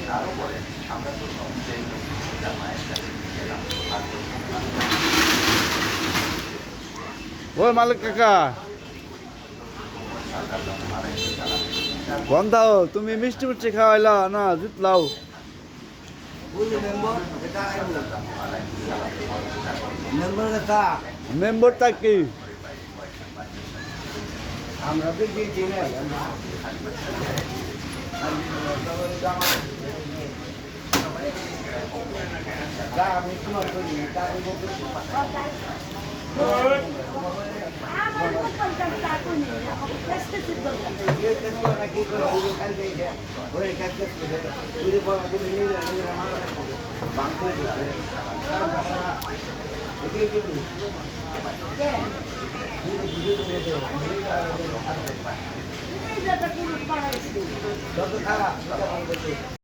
তারপরে আমরা প্রথম যে মায়ের কাছে গেলাম আর ওই মালিক কাকা বন্ধাও তুমি মিষ্টি মিষ্টি খাওয়াইলা না জিতলাও মেম্বারটা কি আমরা তো দিয়েছি না আমি তোমার করি যত খারাপ